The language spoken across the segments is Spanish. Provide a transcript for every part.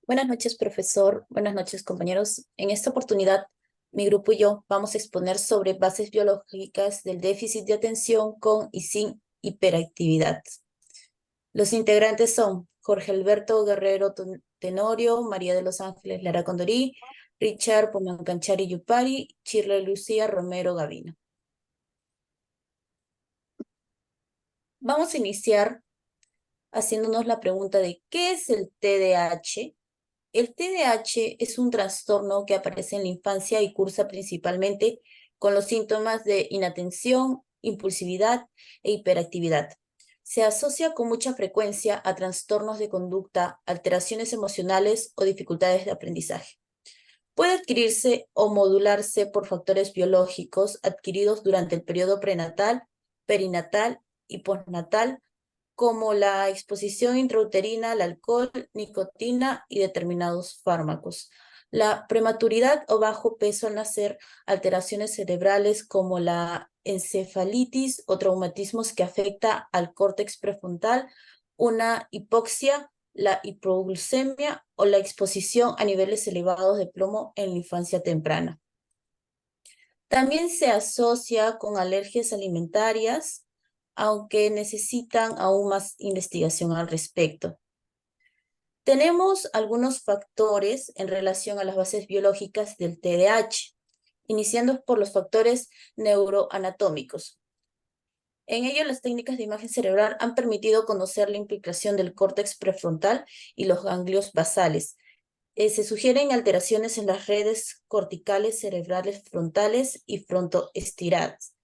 Buenas noches, profesor. Buenas noches, compañeros. En esta oportunidad, mi grupo y yo vamos a exponer sobre bases biológicas del déficit de atención con y sin hiperactividad. Los integrantes son Jorge Alberto Guerrero Tenorio, María de los Ángeles Lara Condorí, Richard Pomancanchari Yupari, Shirley Lucía Romero Gavino. Vamos a iniciar haciéndonos la pregunta de ¿qué es el TDAH? El TDAH es un trastorno que aparece en la infancia y cursa principalmente con los síntomas de inatención, impulsividad e hiperactividad. Se asocia con mucha frecuencia a trastornos de conducta, alteraciones emocionales o dificultades de aprendizaje. Puede adquirirse o modularse por factores biológicos adquiridos durante el periodo prenatal, perinatal y postnatal, como la exposición intrauterina al alcohol, nicotina y determinados fármacos. La prematuridad o bajo peso al nacer, alteraciones cerebrales como la encefalitis o traumatismos que afecta al córtex prefrontal, una hipoxia, la hipoglucemia o la exposición a niveles elevados de plomo en la infancia temprana. También se asocia con alergias alimentarias, aunque necesitan aún más investigación al respecto. Tenemos algunos factores en relación a las bases biológicas del TDAH, iniciando por los factores neuroanatómicos. En ello, las técnicas de imagen cerebral han permitido conocer la implicación del córtex prefrontal y los ganglios basales. Se sugieren alteraciones en las redes corticales cerebrales frontales y frontoestiradas.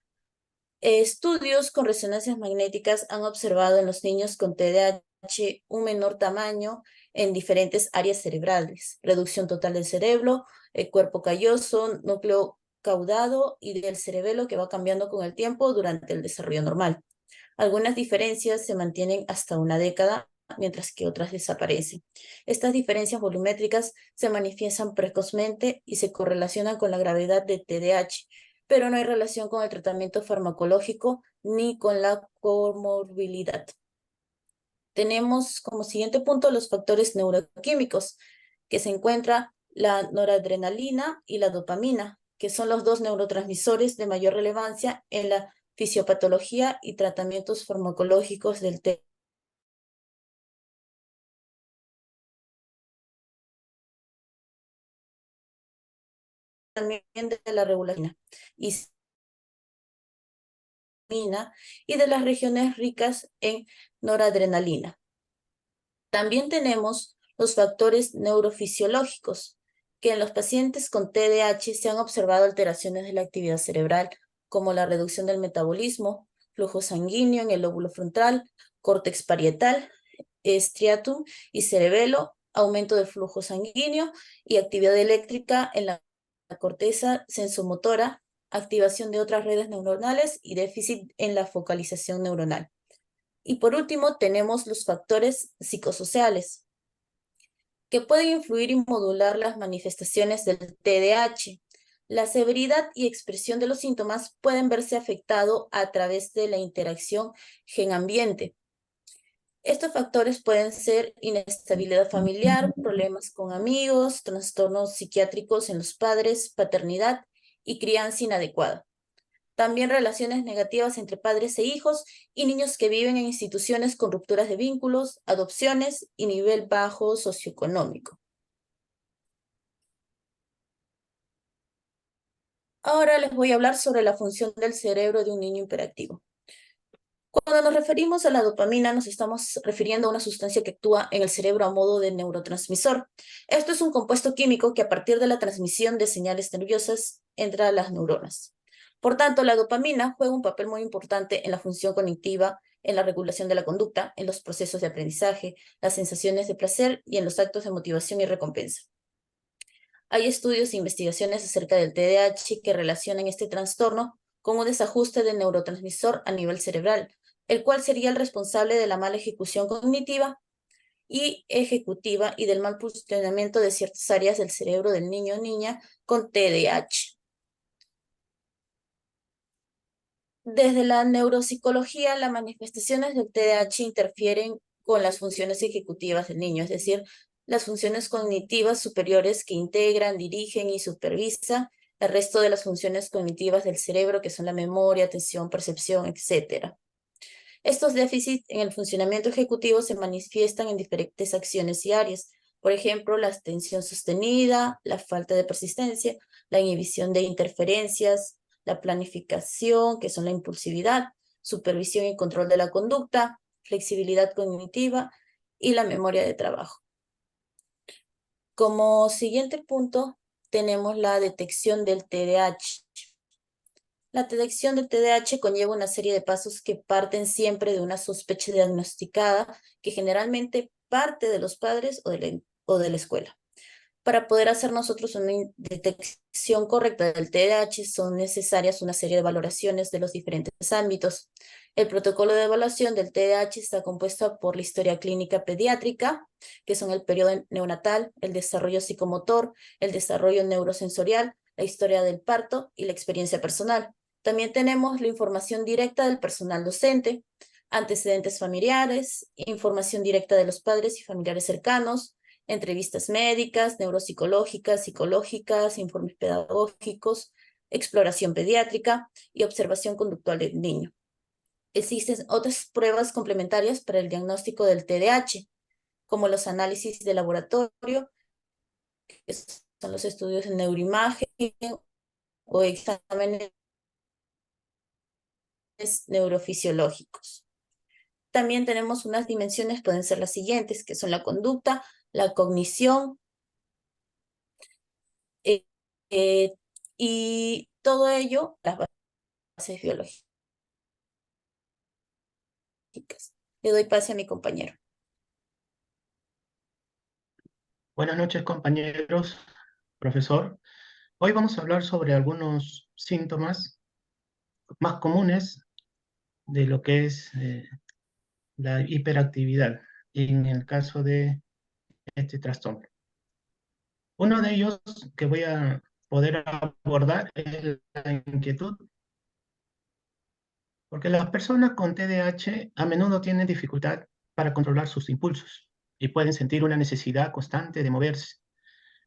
Estudios con resonancias magnéticas han observado en los niños con TDAH un menor tamaño en diferentes áreas cerebrales, reducción total del cerebro, el cuerpo calloso, núcleo caudado y del cerebelo que va cambiando con el tiempo durante el desarrollo normal. Algunas diferencias se mantienen hasta una década, mientras que otras desaparecen. Estas diferencias volumétricas se manifiestan precozmente y se correlacionan con la gravedad de TDAH, pero no hay relación con el tratamiento farmacológico ni con la comorbilidad. Tenemos como siguiente punto los factores neuroquímicos, que se encuentra la noradrenalina y la dopamina, que son los dos neurotransmisores de mayor relevancia en la fisiopatología y tratamientos farmacológicos del TDAH. También de la regulación y de las regiones ricas en noradrenalina. También tenemos los factores neurofisiológicos, que en los pacientes con TDAH se han observado alteraciones de la actividad cerebral, como la reducción del metabolismo, flujo sanguíneo en el lóbulo frontal, córtex parietal, striatum y cerebelo, aumento del flujo sanguíneo y actividad eléctrica en la corteza sensomotora, activación de otras redes neuronales y déficit en la focalización neuronal. Y por último, tenemos los factores psicosociales, que pueden influir y modular las manifestaciones del TDAH. La severidad y expresión de los síntomas pueden verse afectado a través de la interacción gen-ambiente. Estos factores pueden ser inestabilidad familiar, problemas con amigos, trastornos psiquiátricos en los padres, paternidad y crianza inadecuada. También relaciones negativas entre padres e hijos y niños que viven en instituciones con rupturas de vínculos, adopciones y nivel bajo socioeconómico. Ahora les voy a hablar sobre la función del cerebro de un niño hiperactivo. Cuando nos referimos a la dopamina, nos estamos refiriendo a una sustancia que actúa en el cerebro a modo de neurotransmisor. Esto es un compuesto químico que a partir de la transmisión de señales nerviosas entra a las neuronas. Por tanto, la dopamina juega un papel muy importante en la función cognitiva, en la regulación de la conducta, en los procesos de aprendizaje, las sensaciones de placer y en los actos de motivación y recompensa. Hay estudios e investigaciones acerca del TDAH que relacionan este trastorno con un desajuste del neurotransmisor a nivel cerebral, el cual sería el responsable de la mala ejecución cognitiva y ejecutiva y del mal funcionamiento de ciertas áreas del cerebro del niño o niña con TDAH. Desde la neuropsicología, las manifestaciones del TDAH interfieren con las funciones ejecutivas del niño, es decir, las funciones cognitivas superiores que integran, dirigen y supervisan el resto de las funciones cognitivas del cerebro, que son la memoria, atención, percepción, etc. Estos déficits en el funcionamiento ejecutivo se manifiestan en diferentes acciones y áreas. Por ejemplo, la atención sostenida, la falta de persistencia, la inhibición de interferencias, la planificación, que son la impulsividad, supervisión y control de la conducta, flexibilidad cognitiva y la memoria de trabajo. Como siguiente punto, tenemos la detección del TDAH. La detección del TDAH conlleva una serie de pasos que parten siempre de una sospecha diagnosticada que generalmente parte de los padres o de la escuela. Para poder hacer nosotros una detección correcta del TDAH son necesarias una serie de valoraciones de los diferentes ámbitos. El protocolo de evaluación del TDAH está compuesto por la historia clínica pediátrica, que son el periodo neonatal, el desarrollo psicomotor, el desarrollo neurosensorial, la historia del parto y la experiencia personal. También tenemos la información directa del personal docente, antecedentes familiares, información directa de los padres y familiares cercanos, entrevistas médicas, neuropsicológicas, psicológicas, informes pedagógicos, exploración pediátrica y observación conductual del niño. Existen otras pruebas complementarias para el diagnóstico del TDAH, como los análisis de laboratorio, que son los estudios de neuroimagen o exámenes neurofisiológicos. También tenemos unas dimensiones, pueden ser las siguientes, que son la conducta, la cognición, eh, eh, y todo ello, las bases biológicas. Le doy pase a mi compañero. Buenas noches, compañeros, profesor. Hoy vamos a hablar sobre algunos síntomas más comunes de lo que es la hiperactividad en el caso de este trastorno. Uno de ellos que voy a poder abordar es la inquietud, porque las personas con TDAH a menudo tienen dificultad para controlar sus impulsos y pueden sentir una necesidad constante de moverse.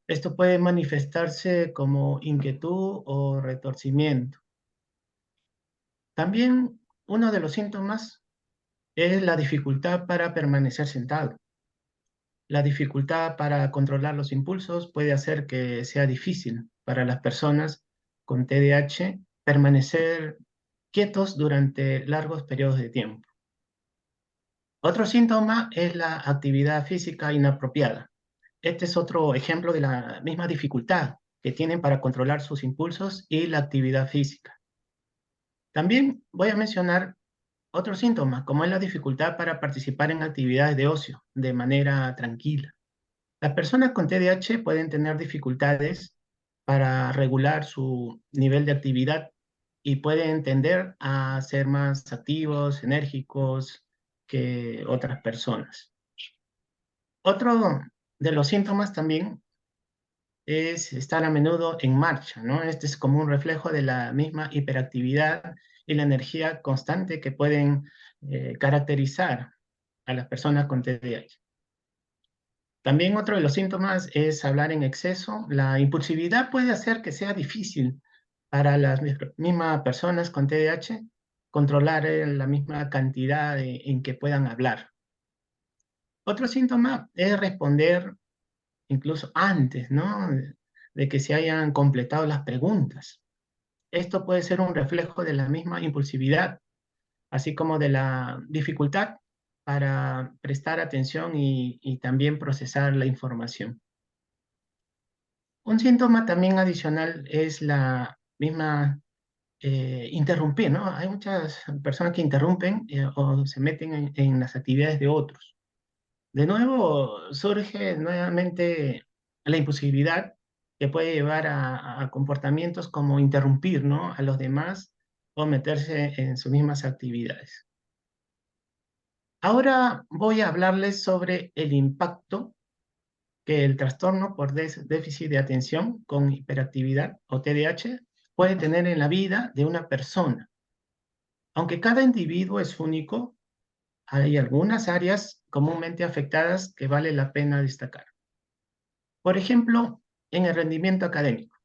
Esto puede manifestarse como inquietud o retorcimiento. También uno de los síntomas es la dificultad para permanecer sentado. La dificultad para controlar los impulsos puede hacer que sea difícil para las personas con TDAH permanecer quietos durante largos periodos de tiempo. Otro síntoma es la actividad física inapropiada. Este es otro ejemplo de la misma dificultad que tienen para controlar sus impulsos y la actividad física. También voy a mencionar otro síntoma, como es la dificultad para participar en actividades de ocio de manera tranquila. Las personas con TDAH pueden tener dificultades para regular su nivel de actividad y pueden tender a ser más activos, enérgicos que otras personas. Otro de los síntomas también es estar a menudo en marcha, ¿no? Este es como un reflejo de la misma hiperactividad y la energía constante que pueden caracterizar a las personas con TDAH. También otro de los síntomas es hablar en exceso. La impulsividad puede hacer que sea difícil para las mismas personas con TDAH controlar la misma cantidad en que puedan hablar. Otro síntoma es responder incluso antes, ¿no? De que se hayan completado las preguntas. Esto puede ser un reflejo de la misma impulsividad, así como de la dificultad para prestar atención y también procesar la información. Un síntoma también adicional es la misma interrumpir, ¿no? Hay muchas personas que interrumpen o se meten en las actividades de otros. De nuevo surge nuevamente la impulsividad que puede llevar a comportamientos como interrumpir, ¿no? A los demás o meterse en sus mismas actividades. Ahora voy a hablarles sobre el impacto que el trastorno por déficit de atención con hiperactividad o TDAH puede tener en la vida de una persona. Aunque cada individuo es único, hay algunas áreas comúnmente afectadas que vale la pena destacar. Por ejemplo, en el rendimiento académico.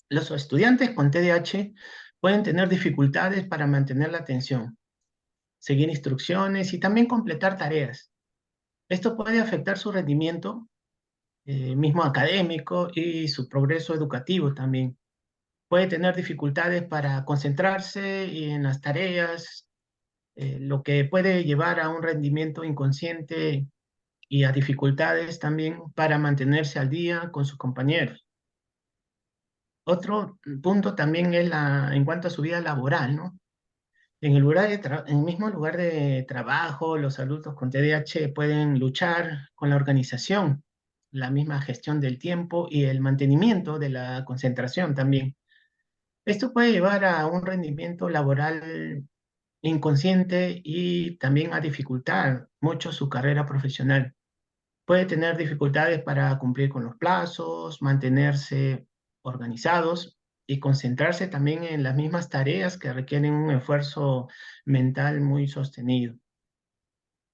Los estudiantes con TDAH pueden tener dificultades para mantener la atención, seguir instrucciones y también completar tareas. Esto puede afectar su rendimiento mismo académico y su progreso educativo también. Puede tener dificultades para concentrarse en las tareas, lo que puede llevar a un rendimiento inconsciente y a dificultades también para mantenerse al día con sus compañeros. Otro punto también es en cuanto a su vida laboral, ¿no? En el mismo lugar de trabajo, los adultos con TDAH pueden luchar con la organización, la misma gestión del tiempo y el mantenimiento de la concentración también. Esto puede llevar a un rendimiento laboral inconsciente y también a dificultar mucho su carrera profesional. Puede tener dificultades para cumplir con los plazos, mantenerse organizados y concentrarse también en las mismas tareas que requieren un esfuerzo mental muy sostenido.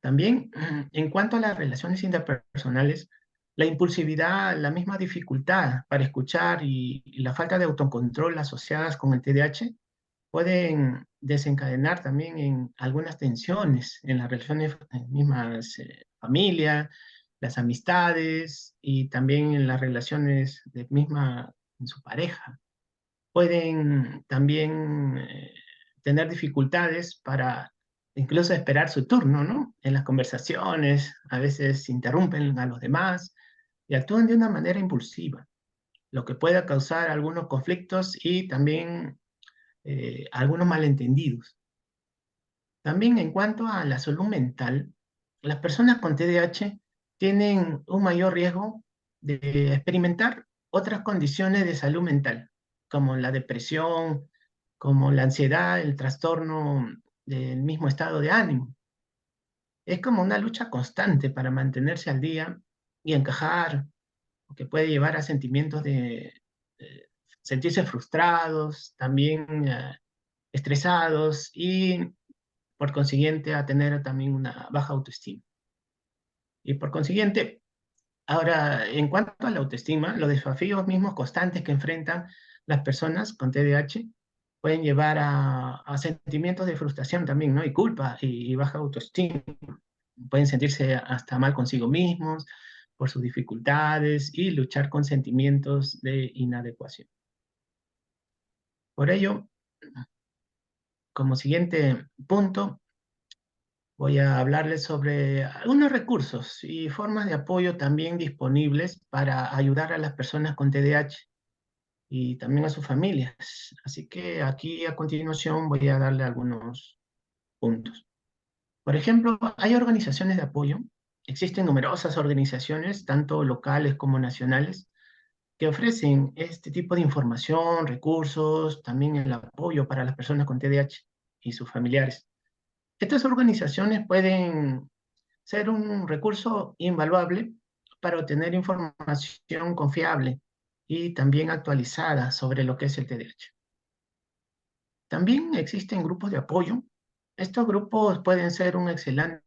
También, en cuanto a las relaciones interpersonales, la impulsividad, la misma dificultad para escuchar y la falta de autocontrol asociadas con el TDAH pueden desencadenar también en algunas tensiones en las relaciones mismas, familia, las amistades y también en las relaciones de misma en su pareja. Pueden también tener dificultades para incluso esperar su turno, ¿no? En las conversaciones, a veces interrumpen a los demás y actúan de una manera impulsiva, lo que puede causar algunos conflictos y también algunos malentendidos. También en cuanto a la salud mental, las personas con TDAH tienen un mayor riesgo de experimentar otras condiciones de salud mental, como la depresión, como la ansiedad, el trastorno del mismo estado de ánimo. Es como una lucha constante para mantenerse al día y encajar, lo que puede llevar a sentimientos de sentirse frustrados, también estresados y por consiguiente a tener también una baja autoestima. Y por consiguiente, ahora, en cuanto a la autoestima, los desafíos mismos constantes que enfrentan las personas con TDAH pueden llevar a sentimientos de frustración también, ¿no? Y culpa y baja autoestima. Pueden sentirse hasta mal consigo mismos por sus dificultades y luchar con sentimientos de inadecuación. Por ello, como siguiente punto, voy a hablarles sobre algunos recursos y formas de apoyo también disponibles para ayudar a las personas con TDAH y también a sus familias. Así que aquí a continuación voy a darle algunos puntos. Por ejemplo, hay organizaciones de apoyo. Existen numerosas organizaciones, tanto locales como nacionales, que ofrecen este tipo de información, recursos, también el apoyo para las personas con TDAH y sus familiares. Estas organizaciones pueden ser un recurso invaluable para obtener información confiable y también actualizada sobre lo que es el TDAH. También existen grupos de apoyo. Estos grupos pueden ser una excelente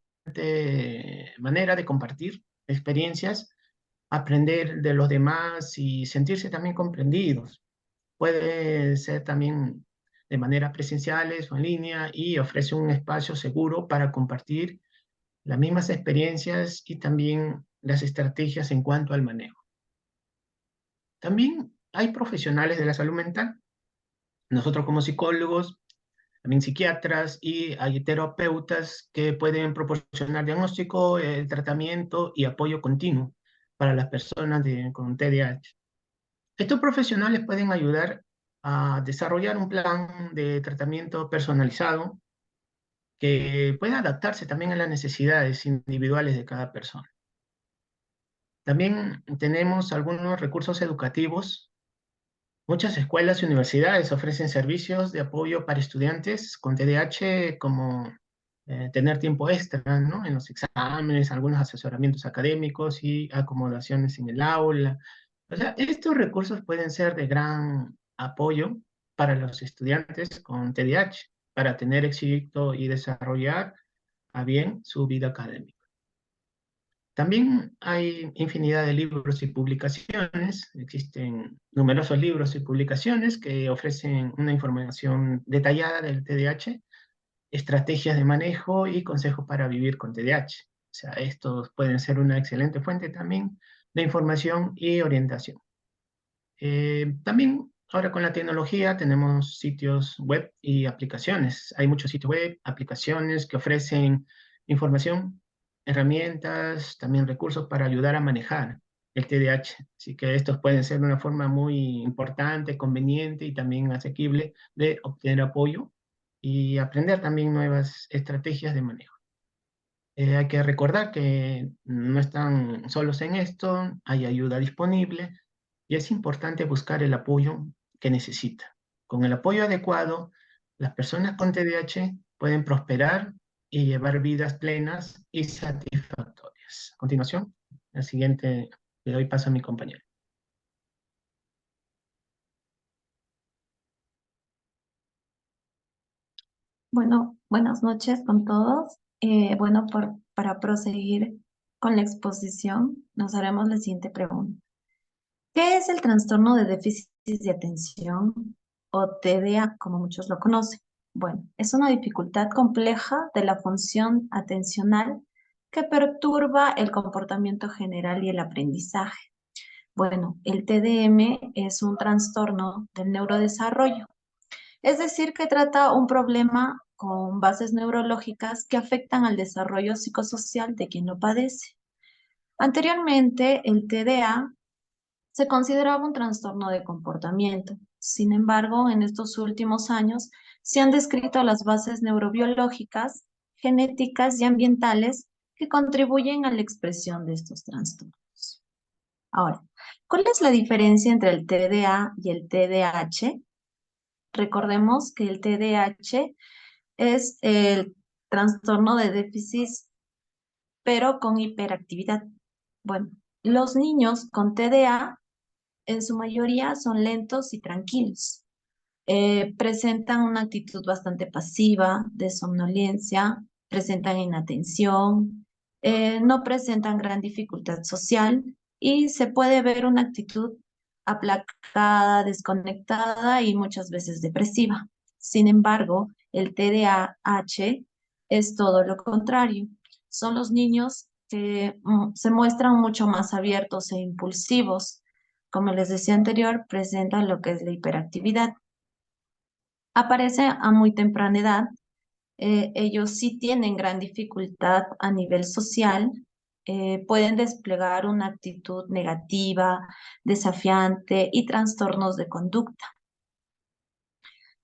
manera de compartir experiencias, aprender de los demás y sentirse también comprendidos. Puede ser también de manera presenciales o en línea y ofrece un espacio seguro para compartir las mismas experiencias y también las estrategias en cuanto al manejo. También hay profesionales de la salud mental. Nosotros como psicólogos, también psiquiatras y hay terapeutas que pueden proporcionar diagnóstico, tratamiento y apoyo continuo para las personas con TDAH. Estos profesionales pueden ayudar a desarrollar un plan de tratamiento personalizado que pueda adaptarse también a las necesidades individuales de cada persona. También tenemos algunos recursos educativos. Muchas escuelas y universidades ofrecen servicios de apoyo para estudiantes con TDAH, como tener tiempo extra, ¿no? En los exámenes, algunos asesoramientos académicos y acomodaciones en el aula. O sea, estos recursos pueden ser de gran apoyo para los estudiantes con TDAH, para tener éxito y desarrollar a bien su vida académica. También hay infinidad de libros y publicaciones, existen numerosos libros y publicaciones que ofrecen una información detallada del TDAH, estrategias de manejo y consejos para vivir con TDAH. O sea, estos pueden ser una excelente fuente también de información y orientación. También ahora con la tecnología tenemos sitios web y aplicaciones. Hay muchos sitios web, aplicaciones que ofrecen información, herramientas, también recursos para ayudar a manejar el TDAH. Así que estos pueden ser una forma muy importante, conveniente y también asequible de obtener apoyo y aprender también nuevas estrategias de manejo. Hay que recordar que no están solos en esto, hay ayuda disponible y es importante buscar el apoyo que necesita. Con el apoyo adecuado, las personas con TDAH pueden prosperar y llevar vidas plenas y satisfactorias. A continuación, la siguiente, le doy paso a mi compañero. Bueno, buenas noches con todos. Para proseguir con la exposición, nos haremos la siguiente pregunta. ¿Qué es el trastorno de déficit de atención o TDA, como muchos lo conocen? Bueno, es una dificultad compleja de la función atencional que perturba el comportamiento general y el aprendizaje. Bueno, el TDM es un trastorno del neurodesarrollo, es decir, que trata un problema con bases neurológicas que afectan al desarrollo psicosocial de quien lo padece. Anteriormente, el TDA se consideraba un trastorno de comportamiento. Sin embargo, en estos últimos años se han descrito las bases neurobiológicas, genéticas y ambientales que contribuyen a la expresión de estos trastornos. Ahora, ¿cuál es la diferencia entre el TDA y el TDAH? Recordemos que el TDAH es el trastorno de déficit, pero con hiperactividad. Bueno, los niños con TDA en su mayoría son lentos y tranquilos. Presentan una actitud bastante pasiva, de somnolencia, presentan inatención, no presentan gran dificultad social y se puede ver una actitud aplacada, desconectada y muchas veces depresiva. Sin embargo, el TDAH es todo lo contrario. Son los niños que se muestran mucho más abiertos e impulsivos. Como les decía anterior, presentan lo que es la hiperactividad. Aparece a muy temprana edad. Ellos sí tienen gran dificultad a nivel social, pueden desplegar una actitud negativa, desafiante y trastornos de conducta.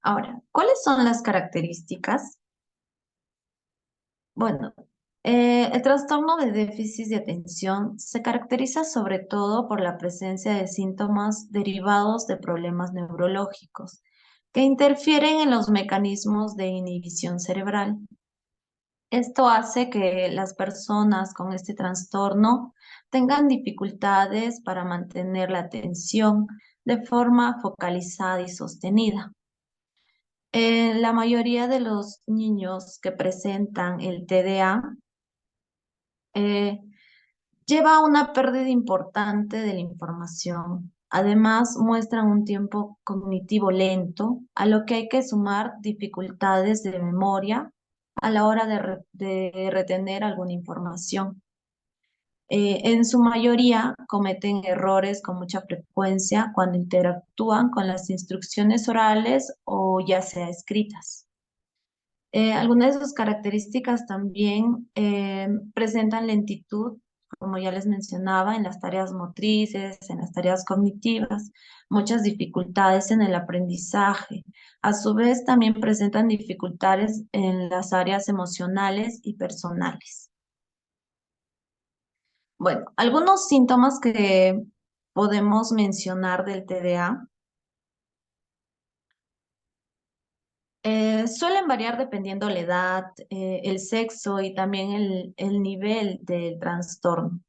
Ahora, ¿cuáles son las características? Bueno, el trastorno de déficit de atención se caracteriza sobre todo por la presencia de síntomas derivados de problemas neurológicos que interfieren en los mecanismos de inhibición cerebral. Esto hace que las personas con este trastorno tengan dificultades para mantener la atención de forma focalizada y sostenida. La mayoría de los niños que presentan el TDA eh, lleva a una pérdida importante de la información. Además, muestran un tiempo cognitivo lento, a lo que hay que sumar dificultades de memoria a la hora de retener alguna información. En su mayoría cometen errores con mucha frecuencia cuando interactúan con las instrucciones orales o ya sea escritas. Algunas de sus características también presentan lentitud, como ya les mencionaba, en las tareas motrices, en las tareas cognitivas, muchas dificultades en el aprendizaje. A su vez, también presentan dificultades en las áreas emocionales y personales. Bueno, algunos síntomas que podemos mencionar del TDA suelen variar dependiendo la edad, el sexo y también el nivel del trastorno.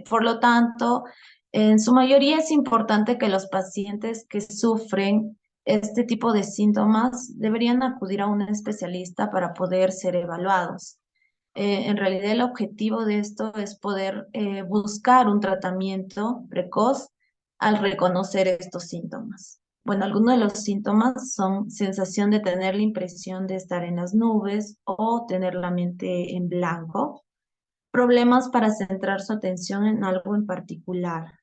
Por lo tanto, en su mayoría es importante que los pacientes que sufren este tipo de síntomas deberían acudir a un especialista para poder ser evaluados. En realidad el objetivo de esto es poder buscar un tratamiento precoz al reconocer estos síntomas. Bueno, algunos de los síntomas son sensación de tener la impresión de estar en las nubes o tener la mente en blanco, problemas para centrar su atención en algo en particular.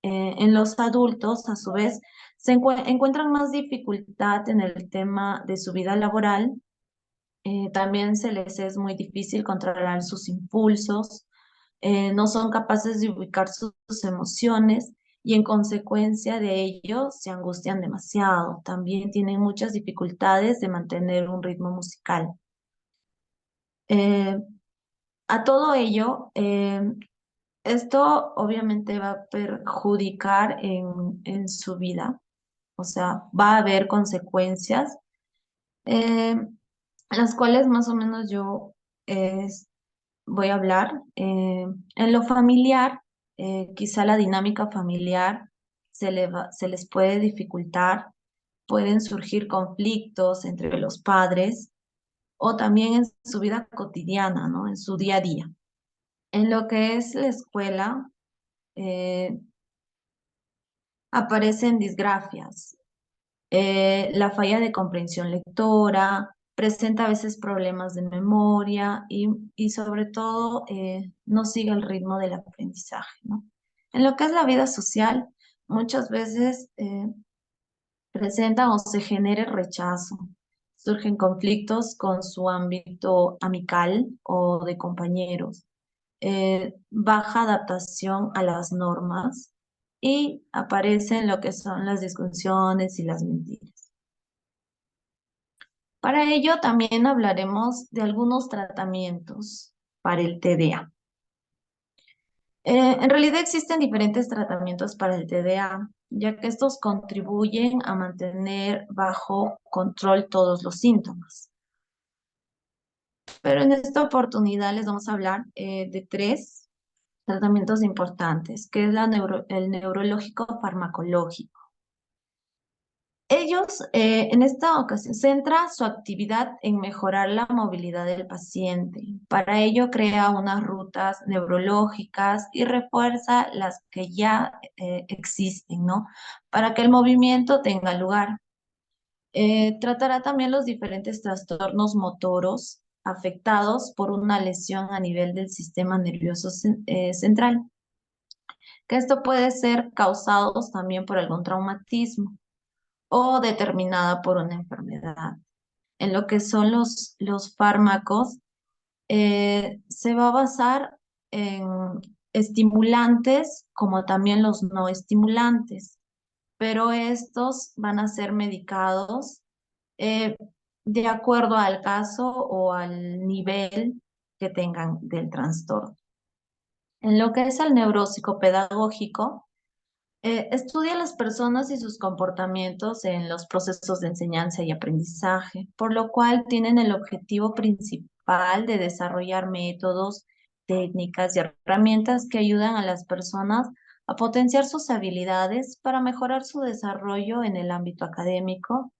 En los adultos, a su vez, encuentran más dificultad en el tema de su vida laboral. También se les es muy difícil controlar sus impulsos, no son capaces de ubicar sus emociones y en consecuencia de ello se angustian demasiado. También tienen muchas dificultades de mantener un ritmo musical. Eh, a todo ello, esto obviamente va a perjudicar en su vida, o sea, va a haber consecuencias, eh, las cuales más o menos yo eh, voy a hablar. En lo familiar, quizá la dinámica familiar se les puede dificultar, pueden surgir conflictos entre los padres o también en su vida cotidiana, ¿no? En su día a día. En lo que es la escuela, eh, aparecen disgrafias, la falla de comprensión lectora, presenta a veces problemas de memoria y sobre todo no sigue el ritmo del aprendizaje, ¿no? En lo que es la vida social, muchas veces presenta o se genera rechazo, surgen conflictos con su ámbito amical o de compañeros, baja adaptación a las normas y aparecen lo que son las discusiones y las mentiras. Para ello también hablaremos de algunos tratamientos para el TDA. En realidad existen diferentes tratamientos para el TDA, ya que estos contribuyen a mantener bajo control todos los síntomas. Pero en esta oportunidad les vamos a hablar de tres tratamientos importantes, que es el neurológico farmacológico. Ellos, en esta ocasión, centra su actividad en mejorar la movilidad del paciente. Para ello, crea unas rutas neurológicas y refuerza las que ya existen, ¿no? Para que el movimiento tenga lugar. Tratará también los diferentes trastornos motoros afectados por una lesión a nivel del sistema nervioso central, que esto puede ser causado también por algún traumatismo o determinada por una enfermedad. En lo que son los fármacos, se va a basar en estimulantes como también los no estimulantes, pero estos van a ser medicados eh, de acuerdo al caso o al nivel que tengan del trastorno. En lo que es el neuropsicopedagógico, estudia a las personas y sus comportamientos en los procesos de enseñanza y aprendizaje, por lo cual tienen el objetivo principal de desarrollar métodos, técnicas y herramientas que ayudan a las personas a potenciar sus habilidades para mejorar su desarrollo en el ámbito académico,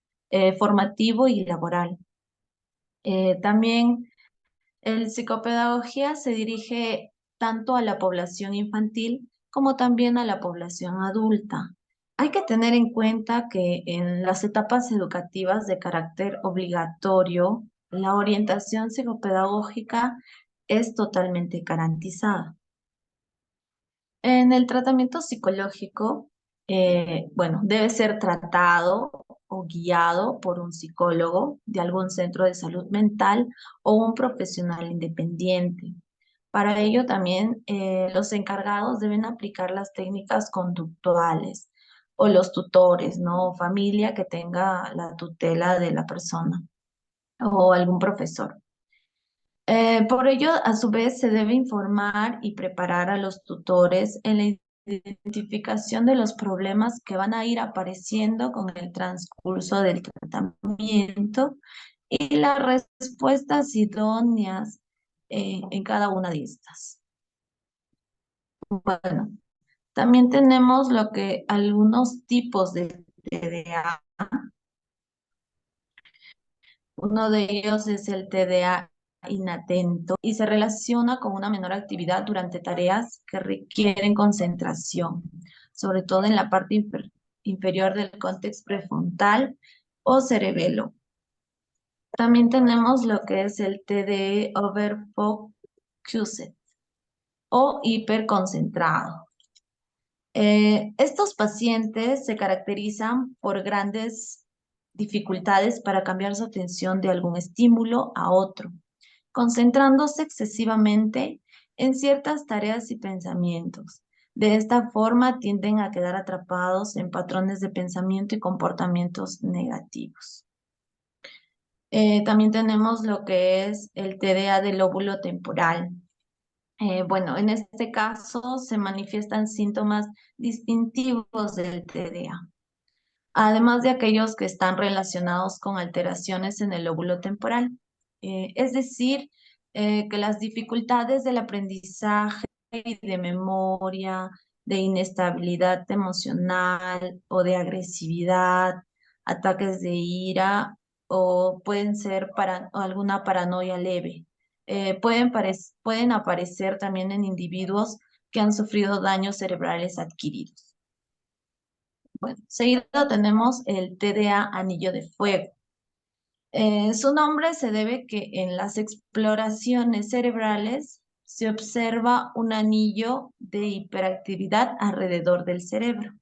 formativo y laboral. También el psicopedagogía se dirige tanto a la población infantil como también a la población adulta. Hay que tener en cuenta que en las etapas educativas de carácter obligatorio, la orientación psicopedagógica es totalmente garantizada. En el tratamiento psicológico, bueno, debe ser tratado o guiado por un psicólogo de algún centro de salud mental o un profesional independiente. Para ello también los encargados deben aplicar las técnicas conductuales o los tutores, ¿no? Familia que tenga la tutela de la persona o algún profesor. Por ello, a su vez, se debe informar y preparar a los tutores en la identificación de los problemas que van a ir apareciendo con el transcurso del tratamiento y las respuestas idóneas en cada una de estas. Bueno, también tenemos lo que algunos tipos de TDA. Uno de ellos es el TDA inatento y se relaciona con una menor actividad durante tareas que requieren concentración, sobre todo en la parte inferior del córtex prefrontal o cerebelo. También tenemos lo que es el TDE overfocused o hiperconcentrado. Estos pacientes se caracterizan por grandes dificultades para cambiar su atención de algún estímulo a otro, concentrándose excesivamente en ciertas tareas y pensamientos. De esta forma tienden a quedar atrapados en patrones de pensamiento y comportamientos negativos. También tenemos lo que es el TDA del lóbulo temporal. Bueno, en este caso se manifiestan síntomas distintivos del TDA, además de aquellos que están relacionados con alteraciones en el lóbulo temporal. Es decir, que las dificultades del aprendizaje y de memoria, de inestabilidad emocional o de agresividad, ataques de ira o pueden ser alguna paranoia leve. Pueden aparecer también en individuos que han sufrido daños cerebrales adquiridos. Bueno, seguido tenemos el TDA anillo de fuego. Su nombre se debe que en las exploraciones cerebrales se observa un anillo de hiperactividad alrededor del cerebro.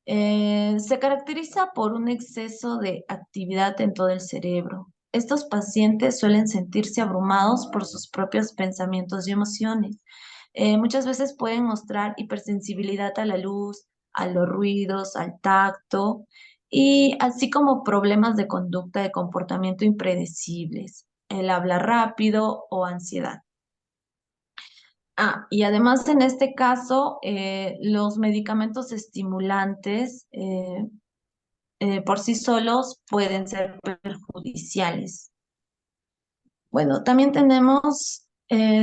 Se caracteriza por un exceso de actividad en todo el cerebro. Estos pacientes suelen sentirse abrumados por sus propios pensamientos y emociones. Muchas veces pueden mostrar hipersensibilidad a la luz, a los ruidos, al tacto, y así como problemas de conducta de comportamiento impredecibles, el hablar rápido o ansiedad. Y además en este caso, los medicamentos estimulantes por sí solos pueden ser perjudiciales. Bueno, también tenemos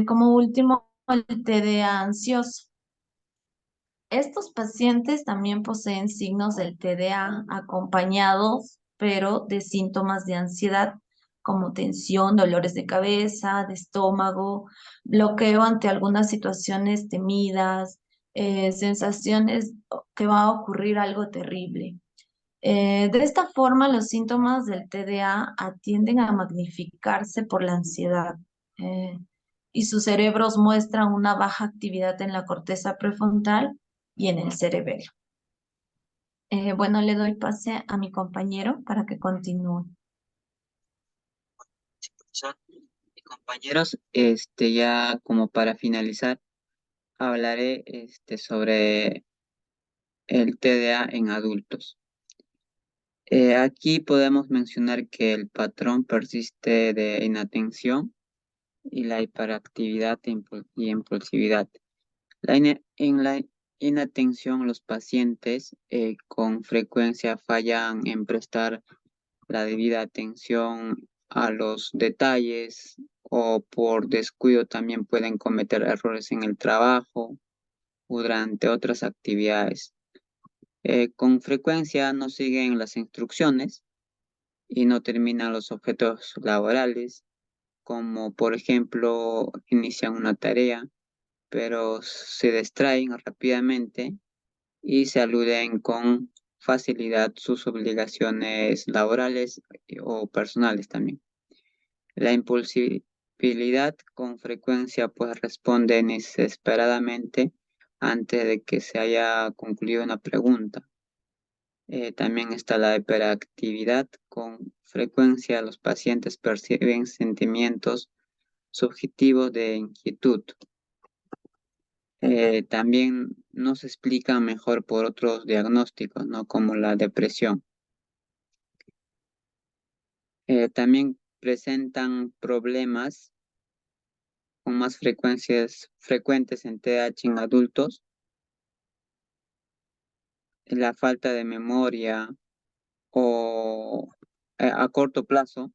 como último el TDA ansioso. Estos pacientes también poseen signos del TDA acompañados, pero de síntomas de ansiedad como tensión, dolores de cabeza, de estómago, bloqueo ante algunas situaciones temidas, sensaciones que va a ocurrir algo terrible. De esta forma, los síntomas del TDA tienden a magnificarse por la ansiedad y sus cerebros muestran una baja actividad en la corteza prefrontal y en el cerebelo. Bueno, le doy pase a mi compañero para que continúe. Sí, profesor. Y compañeros, ya como para finalizar, hablaré sobre el TDA en adultos. Aquí podemos mencionar que el patrón persiste de inatención y la hiperactividad y impulsividad. En la inatención, los pacientes con frecuencia fallan en prestar la debida atención a los detalles o por descuido también pueden cometer errores en el trabajo o durante otras actividades. Con frecuencia no siguen las instrucciones y no terminan los objetos laborales, como por ejemplo inician una tarea, pero se distraen rápidamente y se aluden con facilidad sus obligaciones laborales o personales también. La impulsibilidad con frecuencia pues responde desesperadamente antes de que se haya concluido una pregunta. También está la hiperactividad. Con frecuencia los pacientes perciben sentimientos subjetivos de inquietud. También no se explican mejor por otros diagnósticos, ¿no? Como la depresión. También presentan problemas con más frecuentes en TDAH en adultos, la falta de memoria o a corto plazo.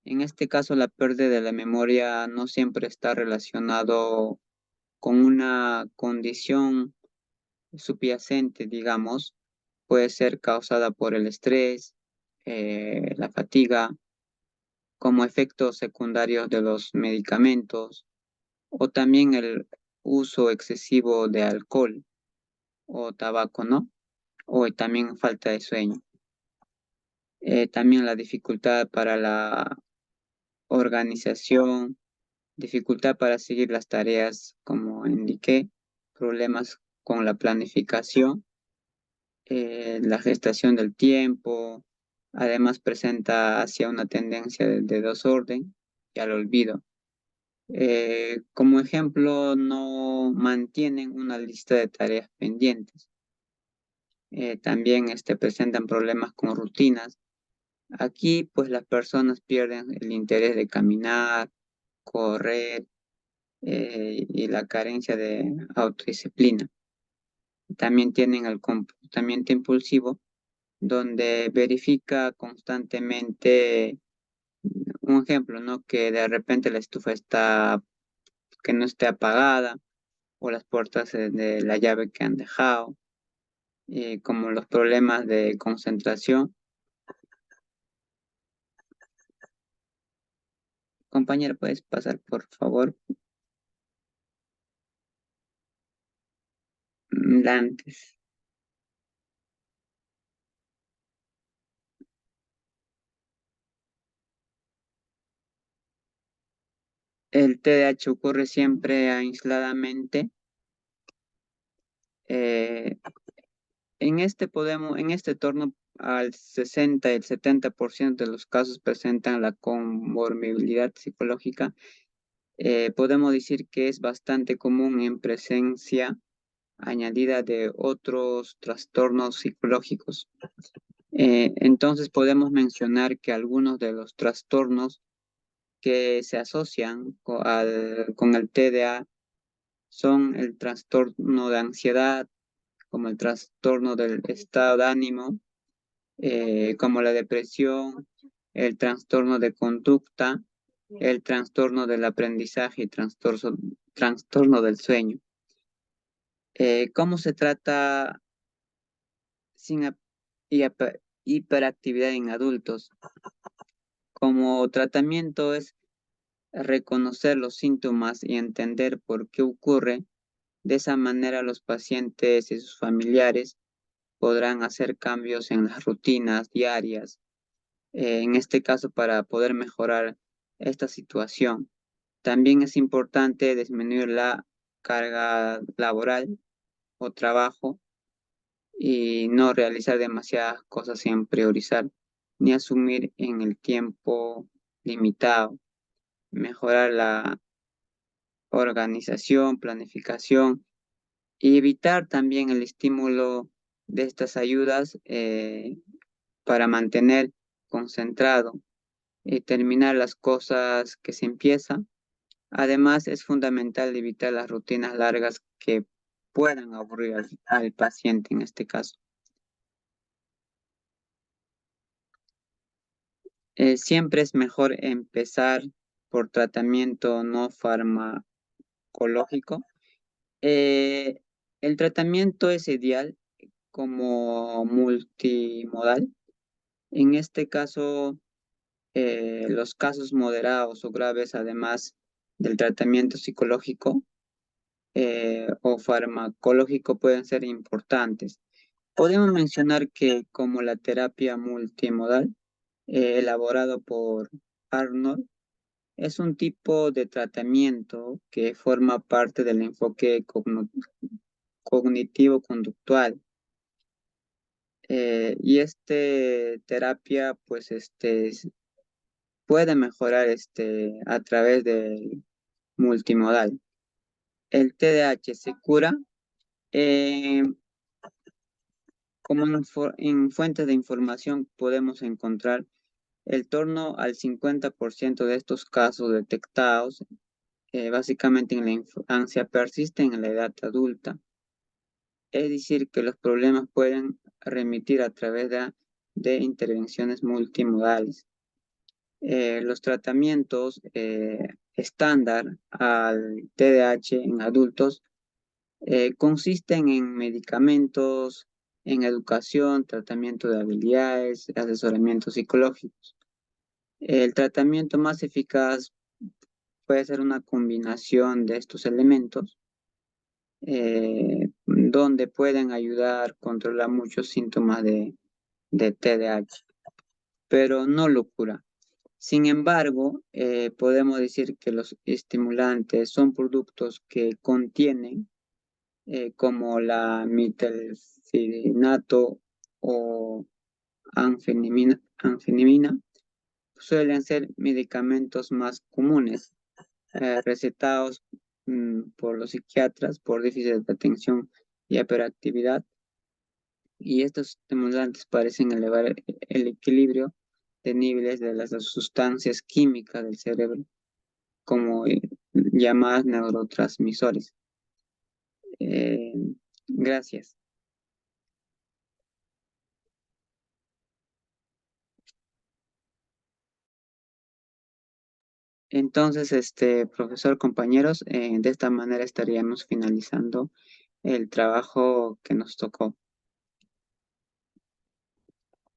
En este caso, la pérdida de la memoria no siempre está relacionado con una condición subyacente, digamos, puede ser causada por el estrés, la fatiga como efectos secundarios de los medicamentos o también el uso excesivo de alcohol o tabaco, ¿no? O también falta de sueño. También la dificultad para la organización, dificultad para seguir las tareas, como indiqué, problemas con la planificación, la gestación del tiempo, además presenta hacia una tendencia de desorden y al olvido. Como ejemplo, no mantienen una lista de tareas pendientes. También presentan problemas con rutinas. Aquí, pues las personas pierden el interés de caminar, correr y la carencia de autodisciplina. También tienen el comportamiento impulsivo, donde verifica constantemente, un ejemplo, ¿no? Que de repente la estufa que no esté apagada o las puertas de la llave que han dejado, como los problemas de concentración. Compañera, ¿puedes pasar, por favor? Antes. El TDAH ocurre siempre aisladamente. Eh, en este torno, al 60 y el 70% de los casos presentan la comorbilidad psicológica. Podemos decir que es bastante común en presencia añadida de otros trastornos psicológicos. Entonces podemos mencionar que algunos de los trastornos que se asocian con el TDA son el trastorno de ansiedad, como el trastorno del estado de ánimo, como la depresión, el trastorno de conducta, el trastorno del aprendizaje y trastorno del sueño. ¿Cómo se trata sin hiperactividad en adultos? Como tratamiento es reconocer los síntomas y entender por qué ocurre. De esa manera los pacientes y sus familiares podrán hacer cambios en las rutinas diarias, en este caso para poder mejorar esta situación. También es importante disminuir la carga laboral o trabajo y no realizar demasiadas cosas sin priorizar ni asumir en el tiempo limitado. Mejorar la organización, planificación y evitar también el estímulo de estas ayudas para mantener concentrado y terminar las cosas que se empiezan. Además, es fundamental evitar las rutinas largas que puedan aburrir al paciente en este caso. Siempre es mejor empezar por tratamiento no farmacológico. Eh, el tratamiento es ideal como multimodal. En este caso, los casos moderados o graves, además del tratamiento psicológico o farmacológico, pueden ser importantes. Podemos mencionar que como la terapia multimodal, elaborado por Arnold, es un tipo de tratamiento que forma parte del enfoque cognitivo-conductual. Y terapia, pues, puede mejorar a través del multimodal. El TDAH se cura eh, como en fuentes de información podemos encontrar el torno al 50% de estos casos detectados, básicamente en la infancia, persisten en la edad adulta. Es decir, que los problemas pueden remitir a través de intervenciones multimodales. Los tratamientos estándar al TDAH en adultos consisten en medicamentos, en educación, tratamiento de habilidades, asesoramientos psicológicos. El tratamiento más eficaz puede ser una combinación de estos elementos, donde pueden ayudar a controlar muchos síntomas de TDAH, pero no lo cura. Sin embargo, podemos decir que los estimulantes son productos que contienen, como la metilfenidato o anfetamina, suelen ser medicamentos más comunes, recetados por los psiquiatras por déficit de atención y hiperactividad, y estos estimulantes parecen elevar el equilibrio de niveles de las sustancias químicas del cerebro, como llamadas neurotransmisores. Eh, gracias. Entonces, profesor, compañeros, de esta manera estaríamos finalizando el trabajo que nos tocó.